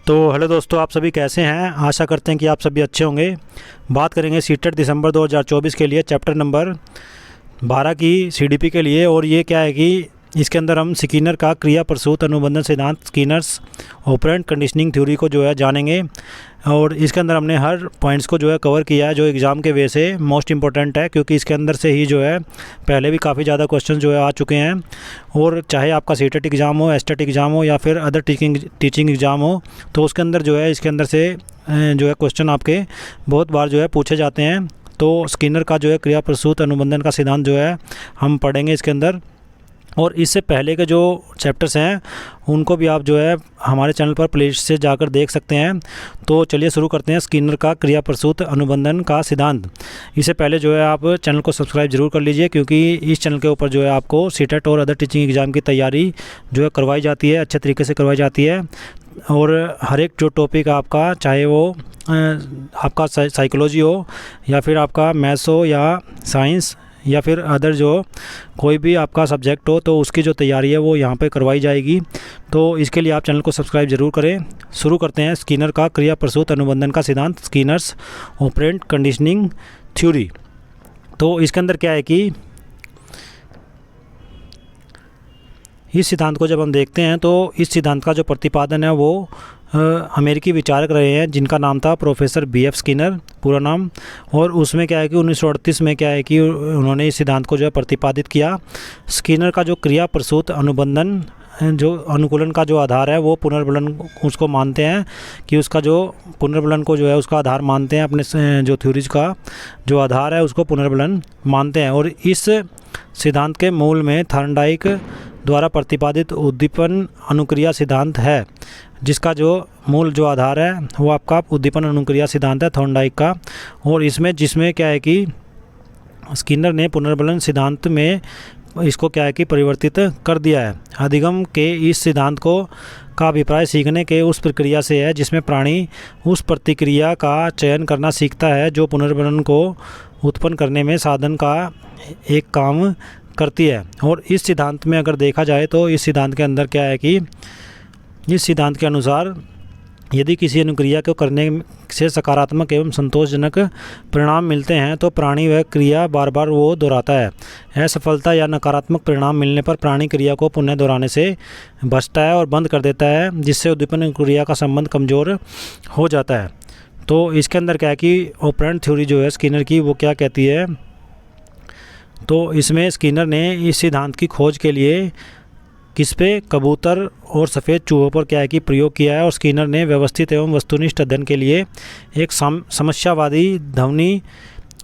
तो हेलो दोस्तों, आप सभी कैसे हैं। आशा करते हैं कि आप सभी अच्छे होंगे। बात करेंगे सीटेट दिसंबर 2024 के लिए चैप्टर नंबर 12 की सीडीपी के लिए। और ये क्या है कि इसके अंदर हम स्किनर का क्रिया प्रसूत अनुबंधन सिद्धांत, स्किनर्स ऑपरेंट कंडीशनिंग थ्योरी को जो है जानेंगे। और इसके अंदर हमने हर पॉइंट्स को जो है कवर किया है जो एग्ज़ाम के वे से मोस्ट इम्पोर्टेंट है, क्योंकि इसके अंदर से ही जो है पहले भी काफ़ी ज़्यादा क्वेश्चन जो है आ चुके हैं। और चाहे आपका सीटेट एग्ज़ाम हो, एस्टेट एग्ज़ाम हो या फिर अदर टीचिंग एग्ज़ाम हो, तो उसके अंदर जो है इसके अंदर से जो है क्वेश्चन आपके बहुत बार जो है पूछे जाते हैं। तो स्किनर का जो है क्रिया प्रसूत अनुबंधन का सिद्धांत जो है हम पढ़ेंगे इसके अंदर। और इससे पहले के जो चैप्टर्स हैं उनको भी आप जो है हमारे चैनल पर प्लेलिस्ट से जाकर देख सकते हैं। तो चलिए शुरू करते हैं स्किनर का क्रिया प्रसूत अनुबंधन का सिद्धांत। इससे पहले जो है आप चैनल को सब्सक्राइब जरूर कर लीजिए, क्योंकि इस चैनल के ऊपर जो है आपको सीटेट और अदर टीचिंग एग्ज़ाम की तैयारी जो है करवाई जाती है, अच्छे तरीके से करवाई जाती है। और हर एक जो टॉपिक आपका, चाहे वो आपका साइकोलॉजी हो या फिर आपका मैथ्स हो या साइंस या फिर अदर जो कोई भी आपका सब्जेक्ट हो, तो उसकी जो तैयारी है वो यहाँ पे करवाई जाएगी। तो इसके लिए आप चैनल को सब्सक्राइब जरूर करें। शुरू करते हैं स्किनर का क्रिया प्रसूत अनुबंधन का सिद्धांत, स्किनर्स ऑपरेंट कंडीशनिंग थ्योरी। तो इसके अंदर क्या है कि इस सिद्धांत को जब हम देखते हैं तो इस सिद्धांत का जो प्रतिपादन है वो अमेरिकी विचारक रहे हैं जिनका नाम था प्रोफेसर BF स्किनर, पूरा नाम। और उसमें क्या है कि 1938 में क्या है कि उन्होंने इस सिद्धांत को जो है प्रतिपादित किया। स्किनर का जो क्रिया प्रसूत अनुबंधन जो अनुकूलन का जो आधार है वो पुनर्बलन उसको मानते हैं कि उसका जो पुनर्बलन को जो है उसका आधार मानते हैं, अपने जो थ्योरीज का जो आधार है उसको पुनर्बलन मानते हैं। और इस सिद्धांत के मूल में थॉर्नडाइक द्वारा प्रतिपादित उद्दीपन अनुक्रिया सिद्धांत है, जिसका जो मूल जो आधार है वो आपका उद्दीपन अनुक्रिया सिद्धांत है थॉर्नडाइक का। और जिसमें क्या है कि स्किनर ने पुनर्बलन सिद्धांत में इसको क्या है कि परिवर्तित कर दिया है। अधिगम के इस सिद्धांत का अभिप्राय सीखने के उस प्रक्रिया से है जिसमें प्राणी उस प्रतिक्रिया का चयन करना सीखता है जो पुनर्बलन को उत्पन्न करने में साधन का एक काम करती है। और इस सिद्धांत में अगर देखा जाए तो इस सिद्धांत के अंदर क्या है कि इस सिद्धांत के अनुसार यदि किसी अनुक्रिया को करने से सकारात्मक एवं संतोषजनक परिणाम मिलते हैं तो प्राणी वह क्रिया बार बार वो दोहराता है। असफलता या नकारात्मक परिणाम मिलने पर प्राणी क्रिया को पुनः दोहराने से बचता है और बंद कर देता है, जिससे उद्दीपन अनुक्रिया का संबंध कमज़ोर हो जाता है। तो इसके अंदर क्या है कि ऑपरेंट थ्योरी जो है स्किनर की वो क्या कहती है, तो इसमें स्किनर ने इस सिद्धांत की खोज के लिए किस पे, कबूतर और सफ़ेद चूहों पर क्या है कि प्रयोग किया है। और स्किनर ने व्यवस्थित एवं वस्तुनिष्ठ अध्ययन के लिए एक समस्यावादी ध्वनि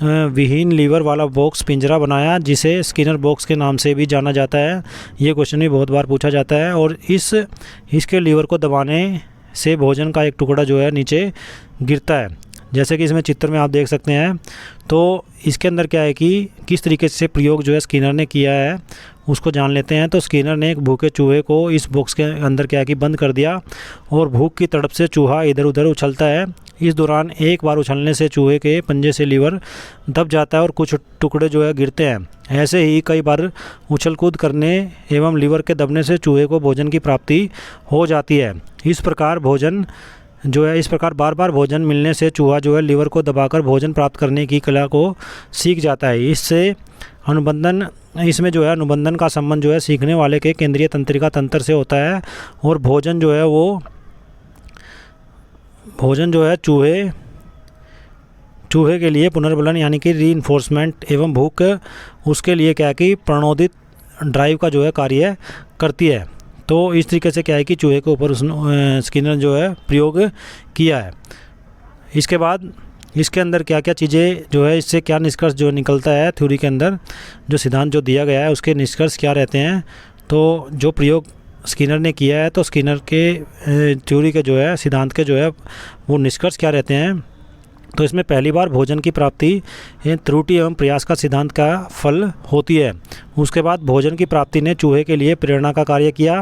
विहीन लीवर वाला बॉक्स पिंजरा बनाया, जिसे स्किनर बॉक्स के नाम से भी जाना जाता है। ये क्वेश्चन भी बहुत बार पूछा जाता है। और इसके लीवर को दबाने से भोजन का एक टुकड़ा जो है नीचे गिरता है, जैसे कि इसमें चित्र में आप देख सकते हैं। तो इसके अंदर क्या है कि किस तरीके से प्रयोग जो है स्किनर ने किया है उसको जान लेते हैं। तो स्किनर ने एक भूखे चूहे को इस बॉक्स के अंदर क्या है कि बंद कर दिया और भूख की तड़प से चूहा इधर उधर उछलता है। इस दौरान एक बार उछलने से चूहे के पंजे से लीवर दब जाता है और कुछ टुकड़े जो है गिरते हैं। ऐसे ही कई बार उछल कूद करने एवं लीवर के दबने से चूहे को भोजन की प्राप्ति हो जाती है। इस प्रकार बार बार भोजन मिलने से चूहा जो है लीवर को दबाकर भोजन प्राप्त करने की कला को सीख जाता है। इसमें जो है अनुबंधन का संबंध जो है सीखने वाले के केंद्रीय तंत्रिका तंत्र से होता है। और भोजन जो है चूहे के लिए पुनर्बलन यानी कि रीइंफोर्समेंट एवं भूख उसके लिए क्या है कि प्रणोदित ड्राइव का जो है कार्य करती है। तो इस तरीके से क्या है कि चूहे के ऊपर स्किनर जो है प्रयोग किया है। इसके बाद इसके अंदर क्या क्या चीज़ें जो है, इससे क्या निष्कर्ष जो निकलता है थ्योरी के अंदर, जो सिद्धांत जो दिया गया है उसके निष्कर्ष क्या रहते हैं। तो जो प्रयोग स्किनर ने किया है, तो स्किनर के थ्योरी के जो है सिद्धांत के जो है वो निष्कर्ष क्या रहते हैं। तो इसमें पहली बार भोजन की प्राप्ति त्रुटि एवं प्रयास का सिद्धांत का फल होती है। उसके बाद भोजन की प्राप्ति ने चूहे के लिए प्रेरणा का कार्य किया।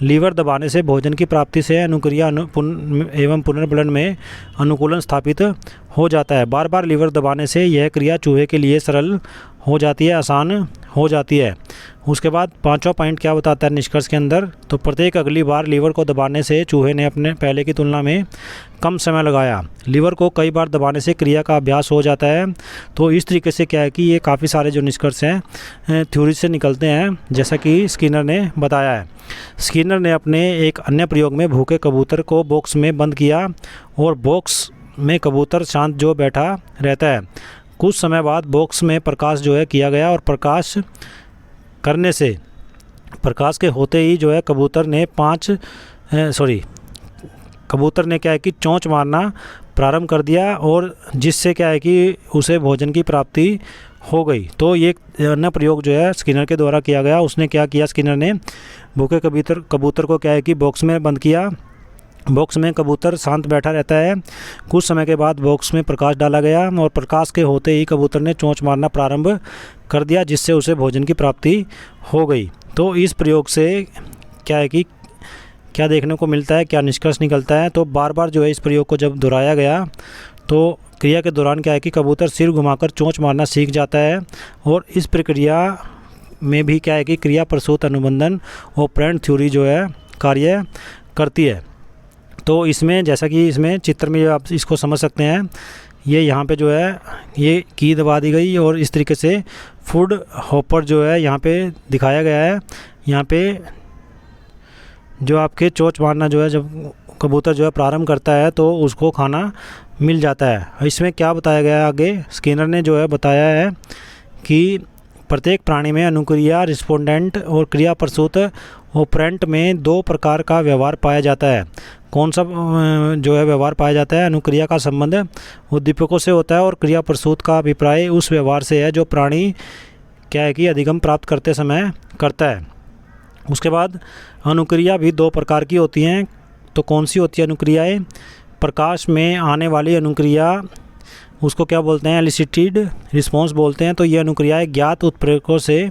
लीवर दबाने से भोजन की प्राप्ति से अनुक्रिया एवं पुनर्बलन में अनुकूलन स्थापित हो जाता है। बार बार लीवर दबाने से यह क्रिया चूहे के लिए सरल हो जाती है, आसान हो जाती है। उसके बाद पांचवा पॉइंट क्या बताता है निष्कर्ष के अंदर, तो प्रत्येक अगली बार लीवर को दबाने से चूहे ने अपने पहले की तुलना में कम समय लगाया। लीवर को कई बार दबाने से क्रिया का अभ्यास हो जाता है। तो इस तरीके से क्या है कि ये काफ़ी सारे जो निष्कर्ष हैं थ्योरी से निकलते हैं, जैसा कि स्किनर ने बताया है। स्किनर ने अपने एक अन्य प्रयोग में भूखे कबूतर को बॉक्स में बंद किया और बॉक्स में कबूतर शांत जो बैठा रहता है। कुछ समय बाद बॉक्स में प्रकाश जो है किया गया और प्रकाश करने से प्रकाश के होते ही जो है कबूतर ने क्या है कि चोंच मारना प्रारंभ कर दिया और जिससे क्या है कि उसे भोजन की प्राप्ति हो गई। तो ये अन्य प्रयोग जो है स्किनर के द्वारा किया गया। उसने क्या किया, स्किनर ने भूखे कबूतर को क्या है कि बॉक्स में बंद किया। बॉक्स में कबूतर शांत बैठा रहता है। कुछ समय के बाद बॉक्स में प्रकाश डाला गया और प्रकाश के होते ही कबूतर ने चोंच मारना प्रारंभ कर दिया, जिससे उसे भोजन की प्राप्ति हो गई। तो इस प्रयोग से क्या है कि क्या देखने को मिलता है, क्या निष्कर्ष निकलता है, तो बार बार जो है इस प्रयोग को जब दोहराया गया तो क्रिया के दौरान क्या है कि कबूतर सिर घुमाकर चोंच मारना सीख जाता है। और इस प्रक्रिया में भी क्या है कि क्रिया प्रसूत अनुबंधन ऑपरेंट थ्योरी जो है कार्य करती है। तो इसमें जैसा कि इसमें चित्र में आप इसको समझ सकते हैं, ये यहाँ पे जो है ये की दबा दी गई और इस तरीके से फूड हॉपर जो है यहाँ पे दिखाया गया है। यहाँ पे जो आपके चोंच मारना जो है जब कबूतर जो है प्रारंभ करता है तो उसको खाना मिल जाता है। इसमें क्या बताया गया है आगे, स्किनर ने जो है बताया है कि प्रत्येक प्राणी में अनुक्रिया रिस्पोंडेंट और क्रिया प्रसूत ऑपरेंट में दो प्रकार का व्यवहार पाया जाता है। कौन सा जो है व्यवहार पाया जाता है, अनुक्रिया का संबंध उद्दीपकों से होता है और क्रिया प्रसूत का अभिप्राय उस व्यवहार से है जो प्राणी क्या है कि अधिगम प्राप्त करते समय करता है। उसके बाद अनुक्रिया भी दो प्रकार की होती हैं। तो कौन सी होती है अनुक्रियाएं, प्रकाश में आने वाली अनुक्रिया उसको क्या बोलते हैं, एलिसिटेड रिस्पॉन्स बोलते हैं। तो ये अनुक्रियाएं ज्ञात उत्प्रेरकों से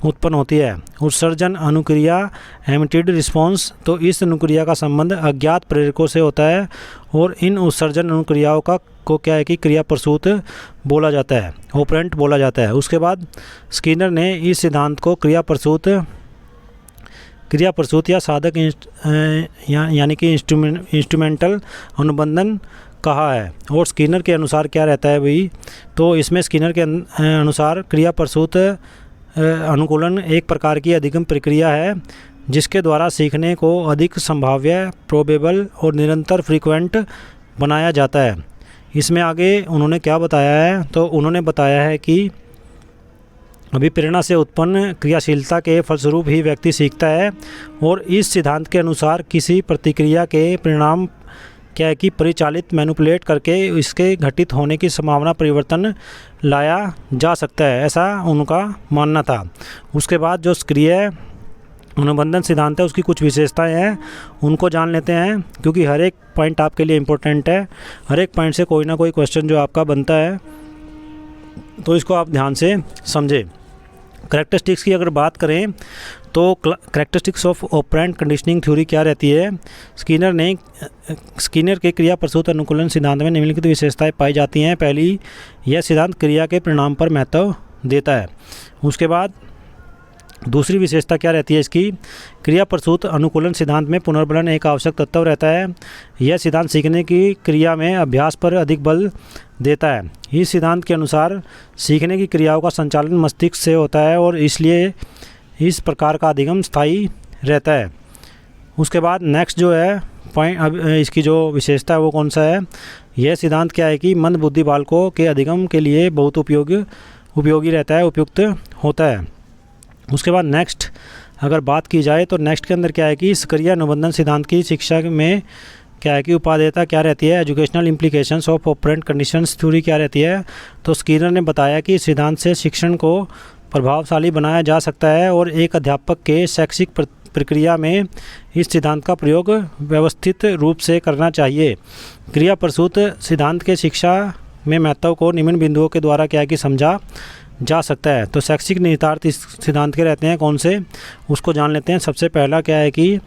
उत्पन्न होती है। उत्सर्जन अनुक्रिया एमिटेड रिस्पॉन्स, तो इस अनुक्रिया का संबंध अज्ञात प्रेरकों से होता है और इन उत्सर्जन अनुक्रियाओं को क्या है कि क्रिया प्रसूत बोला जाता है, ऑपरेंट बोला जाता है। उसके बाद स्किनर ने इस सिद्धांत को क्रिया प्रसूत या साधक यानी कि इंस्ट्रूमेंटल अनुबंधन कहा है। और स्किनर के अनुसार क्या रहता है भाई, तो इसमें स्किनर के अनुसार क्रिया प्रसूत अनुकूलन एक प्रकार की अधिगम प्रक्रिया है जिसके द्वारा सीखने को अधिक संभाव्य, प्रोबेबल और निरंतर फ्रीक्वेंट बनाया जाता है। इसमें आगे उन्होंने क्या बताया है, तो उन्होंने बताया है कि अभिप्रेरणा से उत्पन्न क्रियाशीलता के फलस्वरूप ही व्यक्ति सीखता है और इस सिद्धांत के अनुसार किसी प्रतिक्रिया के परिणाम क्या है कि परिचालित मैनिपुलेट करके इसके घटित होने की संभावना परिवर्तन लाया जा सकता है, ऐसा उनका मानना था। उसके बाद जो सक्रिय अनुबंधन सिद्धांत है उसकी कुछ विशेषताएं हैं, उनको जान लेते हैं क्योंकि हर एक पॉइंट आपके लिए इम्पोर्टेंट है। हर एक पॉइंट से कोई ना कोई क्वेश्चन जो आपका बनता है, तो इसको आप ध्यान से समझें। करैक्टरिस्टिक्स की अगर बात करें तो characteristics of operant conditioning theory क्या रहती है, स्किनर के क्रिया प्रसूत अनुकूलन सिद्धांत में निम्नलिखित विशेषताएं पाई जाती हैं। पहली, यह सिद्धांत क्रिया के परिणाम पर महत्व देता है। उसके बाद दूसरी विशेषता क्या रहती है इसकी, क्रिया प्रसूत अनुकूलन सिद्धांत में पुनर्बलन एक आवश्यक तत्व रहता है। यह सिद्धांत सीखने की क्रिया में अभ्यास पर अधिक बल देता है। इस सिद्धांत के अनुसार सीखने की क्रियाओं का संचालन मस्तिष्क से होता है और इसलिए इस प्रकार का अधिगम स्थायी रहता है। उसके बाद नेक्स्ट जो है पॉइंट, अब इसकी जो विशेषता है वो कौन सा है, यह सिद्धांत क्या है कि मंद बुद्धि बालकों के अधिगम के लिए बहुत उपयोगी रहता है, उपयुक्त होता है। उसके बाद नेक्स्ट अगर बात की जाए तो नेक्स्ट के अंदर क्या है कि सक्रिय अनुबंधन सिद्धांत की शिक्षा में क्या है कि उपादेयता क्या रहती है, educational implications of operant conditions theory क्या रहती है। तो स्किनर ने बताया कि सिद्धांत से शिक्षण को प्रभावशाली बनाया जा सकता है और एक अध्यापक के शैक्षिक प्रक्रिया में इस सिद्धांत का प्रयोग व्यवस्थित रूप से करना चाहिए। क्रिया प्रसूत सिद्धांत के शिक्षा में महत्व को निम्न बिंदुओं के द्वारा क्या है कि समझा जा सकता है। तो शैक्षिक निहितार्थ इस सिद्धांत के रहते हैं कौन से, उसको जान लेते हैं। सबसे पहला क्या है कि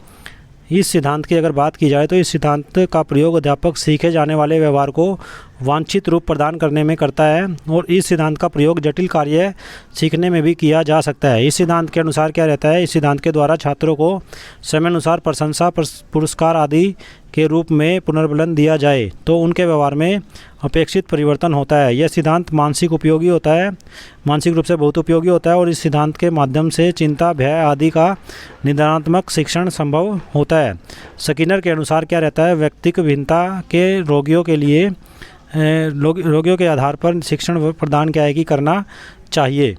इस सिद्धांत की अगर बात की जाए तो इस सिद्धांत का प्रयोग अध्यापक सीखे जाने वाले व्यवहार को वांछित रूप प्रदान करने में करता है और इस सिद्धांत का प्रयोग जटिल कार्य सीखने में भी किया जा सकता है। इस सिद्धांत के अनुसार क्या रहता है, इस सिद्धांत के द्वारा छात्रों को समयानुसार प्रशंसा पुरस्कार आदि के रूप में पुनर्बलन दिया जाए तो उनके व्यवहार में अपेक्षित परिवर्तन होता है। यह सिद्धांत मानसिक रूप से बहुत उपयोगी होता है और इस सिद्धांत के माध्यम से चिंता, भय आदि का निदानात्मक शिक्षण संभव होता है। स्किनर के अनुसार क्या रहता है, व्यक्तिगत भिन्नता के रोगियों के आधार पर शिक्षण प्रदान क्या है कि करना चाहिए।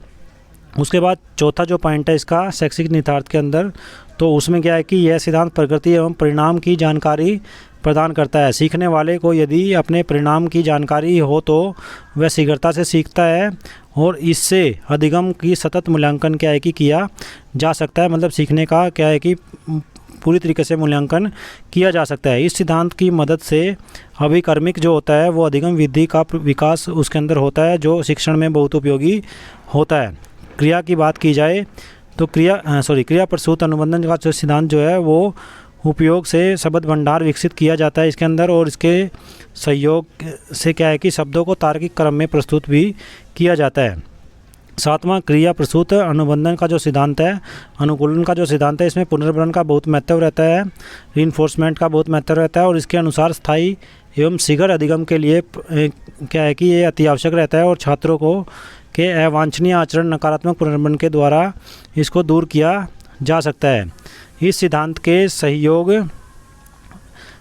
उसके बाद चौथा जो पॉइंट है इसका शैक्षिक निहितार्थ के अंदर, तो उसमें क्या है कि यह सिद्धांत प्रकृति एवं परिणाम की जानकारी प्रदान करता है। सीखने वाले को यदि अपने परिणाम की जानकारी हो तो वह शीघ्रता से सीखता है और इससे अधिगम की सतत मूल्यांकन क्या है कि किया जा सकता है। मतलब सीखने का क्या है कि पूरी तरीके से मूल्यांकन किया जा सकता है। इस सिद्धांत की मदद से अभिकर्मिक जो होता है वो अधिगम विधि का विकास उसके अंदर होता है जो शिक्षण में बहुत उपयोगी होता है। क्रिया की बात की जाए तो क्रिया प्रसूत अनुबंधन का जो सिद्धांत जो है वो उपयोग से शब्द भंडार विकसित किया जाता है इसके अंदर और इसके सहयोग से क्या है कि शब्दों को तार्किक क्रम में प्रस्तुत भी किया जाता है। सातवां क्रिया प्रसूत अनुबंधन का जो सिद्धांत है, अनुकूलन का जो सिद्धांत है, इसमें पुनर्बलन का बहुत महत्व रहता है, रीइंफोर्समेंट का बहुत महत्व रहता है और इसके अनुसार स्थायी एवं शीघ्र अधिगम के लिए क्या है कि ये अति आवश्यक रहता है और छात्रों को के अवांछनीय आचरण नकारात्मक पुनर्बलन के द्वारा इसको दूर किया जा सकता है। इस सिद्धांत के सहयोग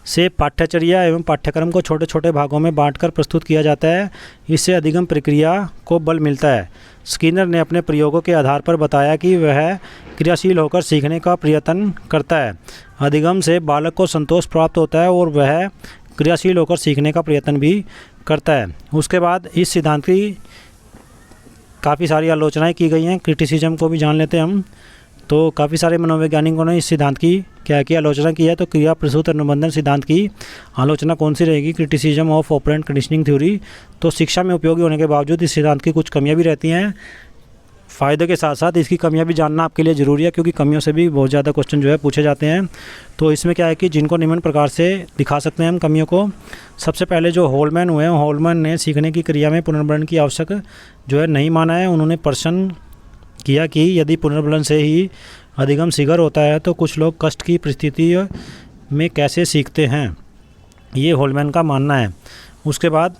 से पाठ्यचर्या एवं पाठ्यक्रम को छोटे छोटे भागों में बांटकर प्रस्तुत किया जाता है। इससे अधिगम प्रक्रिया को बल मिलता है। स्किनर ने अपने प्रयोगों के आधार पर बताया कि वह क्रियाशील होकर सीखने का प्रयत्न करता है। अधिगम से बालक को संतोष प्राप्त होता है और वह क्रियाशील होकर सीखने का प्रयत्न भी करता है। उसके बाद इस सिद्धांत की काफ़ी सारी आलोचनाएं की गई हैं। क्रिटिसिज्म को भी जान लेते हैं हम। तो काफ़ी सारे मनोवैज्ञानिकों ने इस सिद्धांत की क्या की आलोचना की है। तो क्रिया प्रसूत अनुबंधन सिद्धांत की आलोचना कौन सी रहेगी, criticism of operant conditioning theory. तो शिक्षा में उपयोगी होने के बावजूद इस सिद्धांत की कुछ कमियां भी रहती हैं। फ़ायदे के साथ साथ इसकी कमियां भी जानना आपके लिए ज़रूरी है क्योंकि कमियों से भी बहुत ज़्यादा क्वेश्चन जो है पूछे जाते हैं। तो इसमें क्या है कि जिनको निम्न प्रकार से दिखा सकते हैं हम कमियों को। सबसे पहले जो हॉलमैन हुए हैं, हॉलमैन ने सीखने की क्रिया में पुनर्बलन की आवश्यक जो है नहीं माना है। उन्होंने प्रश्न किया कि यदि पुनर्बलन से ही अधिगम शीघ्र होता है तो कुछ लोग कष्ट की परिस्थिति में कैसे सीखते हैं, ये हॉलमैन का मानना है। उसके बाद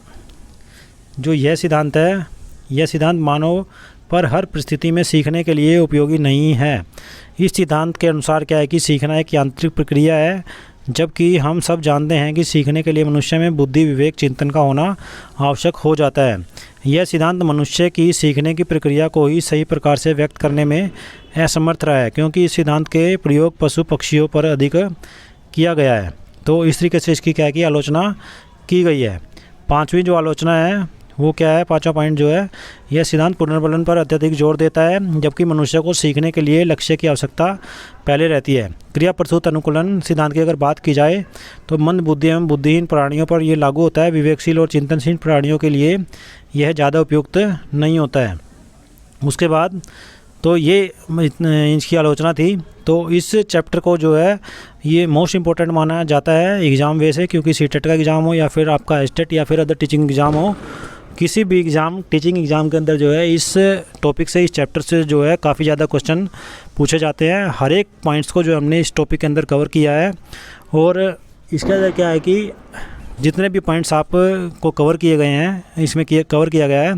जो यह सिद्धांत है, यह सिद्धांत मानव पर हर परिस्थिति में सीखने के लिए उपयोगी नहीं है। इस सिद्धांत के अनुसार क्या है कि सीखना एक यांत्रिक प्रक्रिया है, जबकि हम सब जानते हैं कि सीखने के लिए मनुष्य में बुद्धि, विवेक, चिंतन का होना आवश्यक हो जाता है। यह सिद्धांत मनुष्य की सीखने की प्रक्रिया को ही सही प्रकार से व्यक्त करने में असमर्थ रहा है क्योंकि इस सिद्धांत के प्रयोग पशु पक्षियों पर अधिक किया गया है। तो इस तरीके से इसकी क्या की आलोचना की गई है। पांचवी जो आलोचना है वो क्या है, पांचवा पॉइंट जो है, यह सिद्धांत पुनर्बलन पर अत्यधिक जोर देता है जबकि मनुष्य को सीखने के लिए लक्ष्य की आवश्यकता पहले रहती है। क्रिया प्रसूत अनुकूलन सिद्धांत की अगर बात की जाए तो मंद बुद्धि एवं बुद्धिहीन प्राणियों पर यह लागू होता है। विवेकशील और चिंतनशील प्राणियों के लिए यह ज़्यादा उपयुक्त नहीं होता है। उसके बाद तो ये इसकी आलोचना थी। तो इस चैप्टर को जो है ये मोस्ट इम्पोर्टेंट माना जाता है एग्ज़ाम वे से, क्योंकि सीटेट का एग्ज़ाम हो या फिर आपका एस्टेट या फिर अदर टीचिंग एग्ज़ाम हो, किसी भी टीचिंग एग्ज़ाम के अंदर जो है इस टॉपिक से, इस चैप्टर से जो है काफ़ी ज़्यादा क्वेश्चन पूछे जाते हैं। हर एक पॉइंट्स को जो हमने इस टॉपिक के अंदर कवर किया है और इसके अंदर क्या है कि जितने भी पॉइंट्स आप को कवर किए गए हैं, इसमें कवर किया गया है,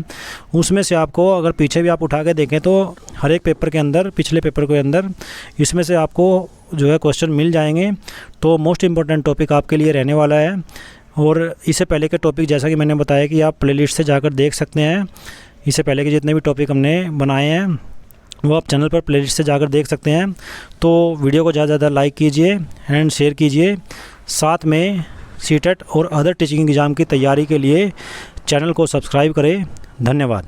उसमें से आपको अगर पीछे भी आप उठा के देखें तो हर एक पेपर के अंदर, पिछले पेपर के अंदर इसमें से आपको जो है क्वेश्चन मिल जाएंगे। तो मोस्ट इम्पोर्टेंट टॉपिक आपके लिए रहने वाला है। और इससे पहले के टॉपिक जैसा कि मैंने बताया कि आप प्लेलिस्ट से जाकर देख सकते हैं। इससे पहले के जितने भी टॉपिक हमने बनाए हैं वो आप चैनल पर प्लेलिस्ट से जाकर देख सकते हैं। तो वीडियो को ज़्यादा से ज़्यादा लाइक कीजिए एंड शेयर कीजिए। साथ में सीटेट और अदर टीचिंग एग्ज़ाम की तैयारी के लिए चैनल को सब्सक्राइब करें। धन्यवाद।